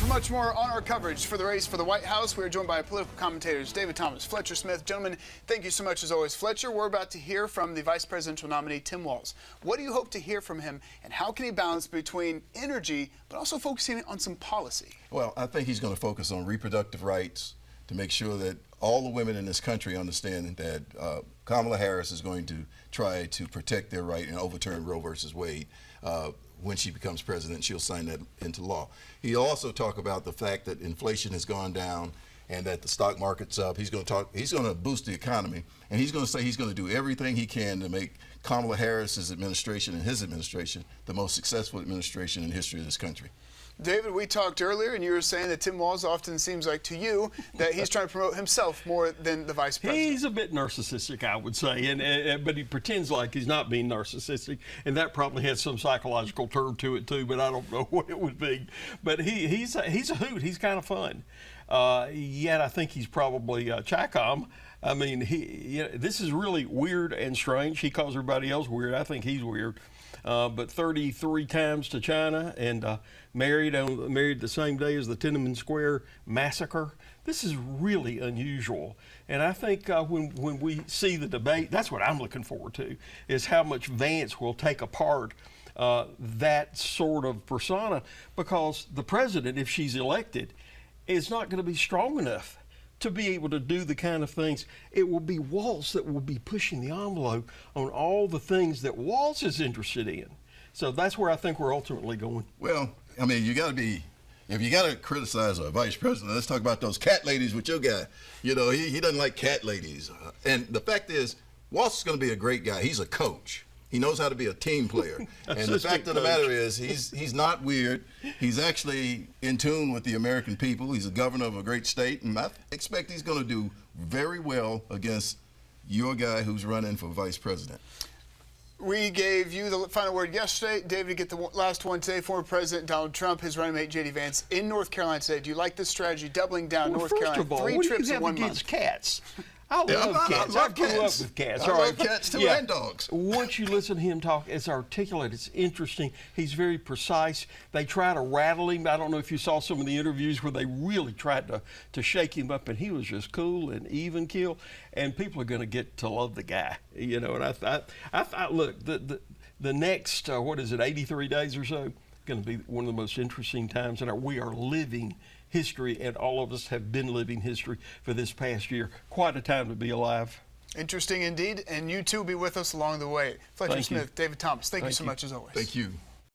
much more on our coverage for the race for the White House. We are joined by political commentators David Thomas, Fletcher Smith. Gentlemen, thank you so much as always. Fletcher, we're about to hear from the vice presidential nominee, Tim Walz. What do you hope to hear from him, and how can he balance between energy but also focusing on some policy? Well, I think he's going to focus on reproductive rights to make sure that all the women in this country understand that Kamala Harris is going to try to protect their right and overturn Roe versus Wade. When she becomes president, she'll sign that into law. He'll also talk about the fact that inflation has gone down and that the stock market's up. He's going to boost the economy, and he's going to say he's going to do everything he can to make Kamala Harris's administration and his administration the most successful administration in the history of this country. David, we talked earlier, and you were saying that Tim Walz often seems like to you that he's trying to promote himself more than the vice president. He's a bit narcissistic, I would say, but he pretends like he's not being narcissistic, and that probably has some psychological term to it too. But I don't know what it would be. But he's a hoot. He's kind of fun. Yet I think he's probably Chicom. I mean, this is really weird and strange. He calls everybody else weird. I think he's weird. But 33 times to China and married the same day as the Tiananmen Square massacre. This is really unusual. And I think when we see the debate, that's what I'm looking forward to, is how much Vance will take apart that sort of persona, because the president, if she's elected, is not going to be strong enough to be able to do the kind of things. It will be Walz that will be pushing the envelope on all the things that Walz is interested in. So that's where I think we're ultimately going. Well, I mean, if you got to criticize a vice president, let's talk about those cat ladies with your guy. You know, he doesn't like cat ladies. And the fact is, Walz is going to be a great guy. He's a coach. He knows how to be a team player. And the fact of the matter is, he's not weird. He's actually in tune with the American people. He's a governor of a great state, and I expect he's going to do very well against your guy who's running for vice president. We gave you the final word yesterday. David, get the last one today. Former President Donald Trump, his running mate J.D. Vance in North Carolina today. Do you like this strategy, doubling down North Carolina? First of all, 3 trips in 1 month. Against cats? I love cats. I grew up with cats. I love cats too, and dogs. Once you listen to him talk, it's articulate, it's interesting. He's very precise. They try to rattle him. I don't know if you saw some of the interviews where they really tried to shake him up, and he was just cool and even keel. And people are going to get to love the guy, you know. And I thought, look, the next 83 days or so, going to be one of the most interesting times, and we are living history, and all of us have been living history for this past year. Quite a time to be alive. Interesting indeed, and you two will be with us along the way. Fletcher Smith, David Thomas, thank you so much as always. Thank you.